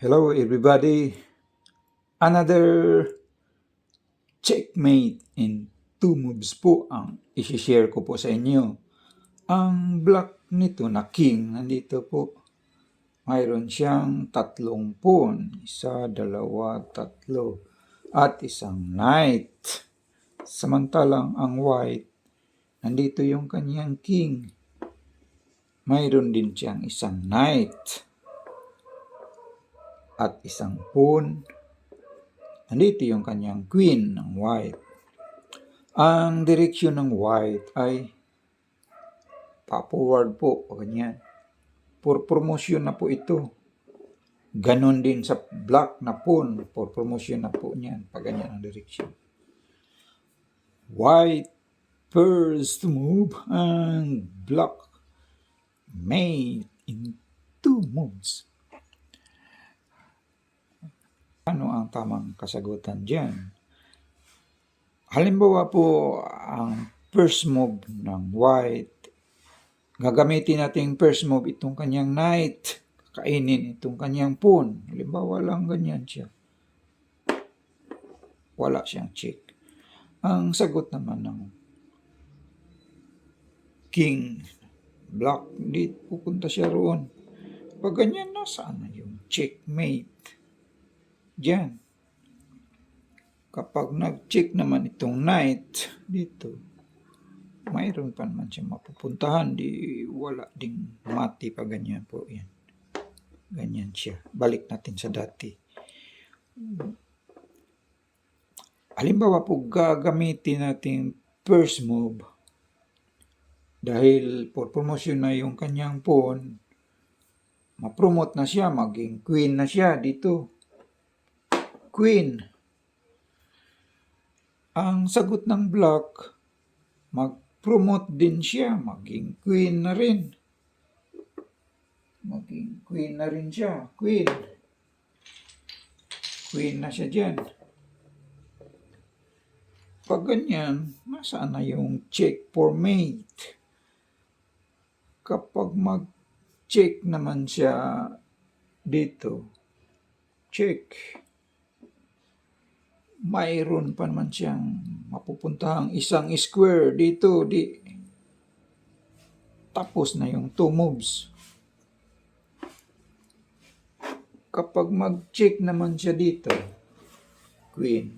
Hello everybody. Another checkmate in 2 moves po ang isi-share ko po sa inyo. Ang block nito na king, nandito po. Mayroon siyang 3 pawn. 1, 2, 3. At isang knight. Samantalang ang white, nandito yung kanyang king. Mayroon din siyang isang knight. At isang pawn. Nandito yung kanyang queen ng white. Ang direksyon ng white ay pa-forward po, ganyan. For promotion na po ito. Ganon din sa black na pawn, for promotion na po niyan, pag ganyan ang direksyon. White first move and black made in 2 moves. Ano ang tamang kasagutan dyan? Halimbawa po, ang first move ng white, gagamitin natin first move itong kanyang knight, kainin itong kanyang pawn. Halimbawa lang ganyan siya. Wala siyang check. Ang sagot naman ng king, black, di pupunta siya roon. Pag ganyan, nasaan na yung checkmate? Diyan. Kapag nag-check naman itong knight dito, mayroon pa naman siya mapupuntahan, di wala ding mati pa ganyan po yan. Ganyan siya. Balik natin sa dati. Halimbawa po, gagamitin natin first move dahil for promotion na yung kanyang pawn, ma-promote na siya, maging queen na siya dito. Queen. Ang sagot ng black, mag-promote din siya, maging queen na rin. Maging queen na rin siya. Queen. Queen na siya dyan. Pag ganyan, nasaan na yung check for mate? Kapag mag-check naman siya dito, check. Mayroon pa naman siyang mapupuntahang isang square dito, di tapos na yung 2 moves. Kapag mag-check naman siya dito, queen,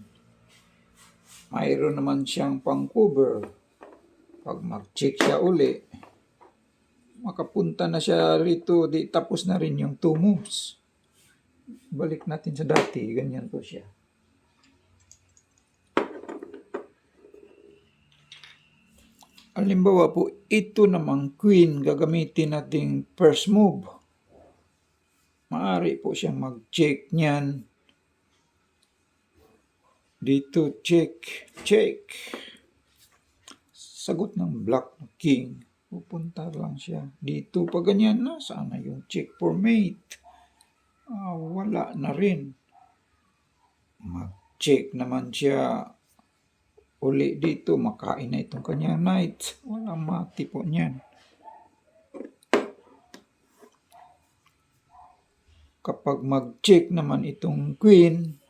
mayroon naman siyang pang-cover. Pag mag-check siya uli, makapunta na siya rito, di tapos na rin yung 2 moves. Balik natin sa dati, ganyan po siya. Halimbawa po, ito namang queen, gagamitin nating first move. Maaari po siyang mag-check niyan. Dito, check, check. Sagot ng black na king, pupunta lang siya dito. Pag ganyan na, sana yung check for mate? Wala na rin. Mag-check naman siya uli dito, makain na itong kanyang knight. Walang mati po niyan. Kapag mag-check naman itong queen,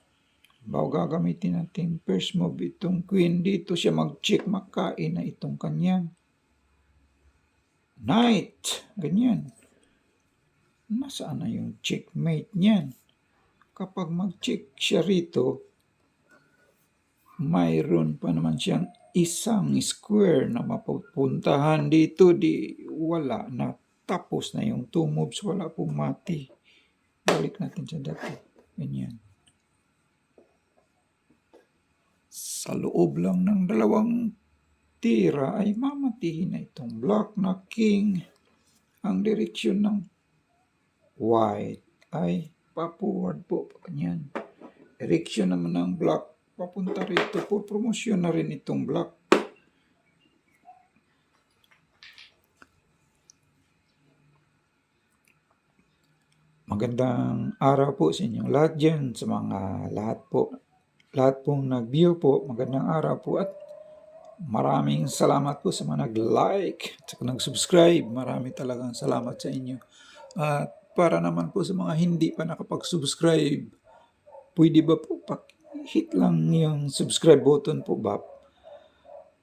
bago gagamitin natin first move itong queen, dito siya mag-check, makain na itong kanyang knight. Ganyan. Nasaan na yung checkmate niyan? Kapag mag-check siya rito, mayroon pa naman siyang isang square na mapupuntahan dito, di wala na. Tapos na yung 2 moves, wala pong mati. Balik natin sa dati. Ganyan. Sa loob lang ng 2 tira ay mamatihin na itong black na king. Ang direksyon ng white ay pa-forward po. Ganyan. Direksyon naman ng black papunta rito. For promotion na rin itong black. Magandang araw po sa inyong lahat dyan, sa mga lahat pong nag-view po, magandang araw po at maraming salamat po sa mga nag-like at nag-subscribe. Marami talagang salamat sa inyo. At para naman po sa mga hindi pa nakapag-subscribe, pwede ba po hit lang yung subscribe button po ba?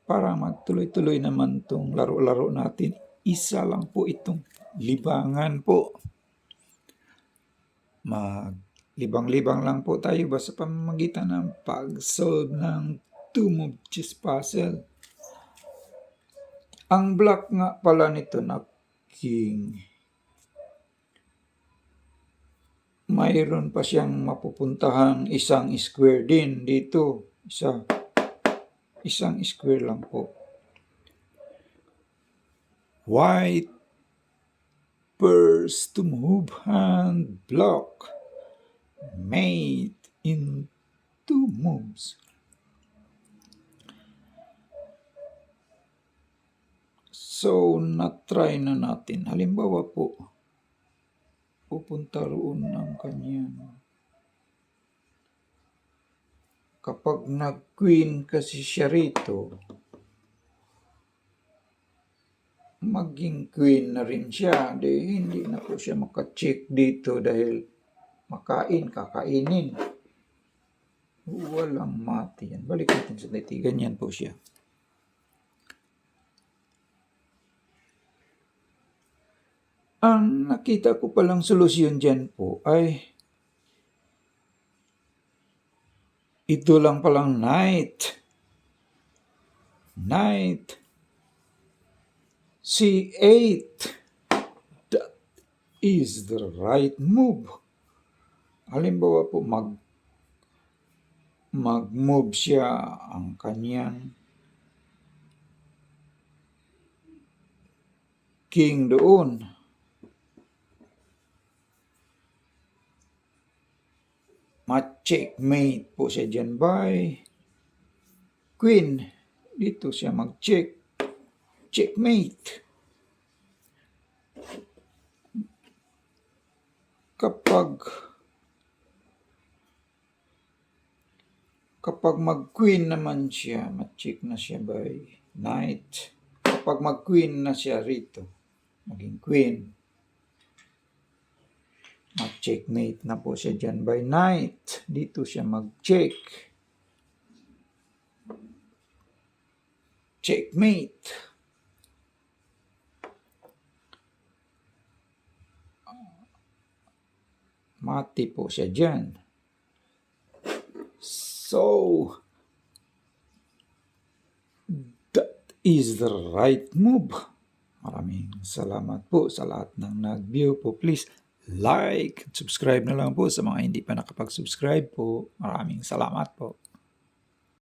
Para magtuloy-tuloy naman tong laro-laro natin. Isa lang po itong libangan po. Maglibang-libang lang po tayo ba sa pamamagitan ng pag-solve ng 2-move chess puzzle. Ang block nga pala nito na king, mayroon pa siyang mapupuntahang isang square din dito. Isang square lang po. White first to move hand block made in 2 moves. So, na-try na natin. Halimbawa po, pupunta roon ang kanyang. Kapag nag-queen kasi siya rito, maging queen na rin siya. Hindi na po siya maka-check dito dahil kakainin. Walang mati yan. Balik natin sa dati. Ganyan po siya. Ang nakita ko palang solusyon dyan po ay ito lang palang knight. Knight C8. That is the right move. Halimbawa po mag-move siya ang kanyang king doon. Ma-checkmate po siya dyan by queen. Dito siya mag-check. Checkmate. Kapag mag-queen naman siya, ma-check na siya by knight. Kapag mag-queen na siya rito, maging queen. Mag-checkmate na po siya dyan by knight. Dito siya mag-check. Checkmate. Mati po siya dyan. So, that is the right move. Maraming salamat po sa lahat ng nag-view po. Please like, subscribe na lang po sa mga hindi pa nakapag-subscribe po. Maraming salamat po.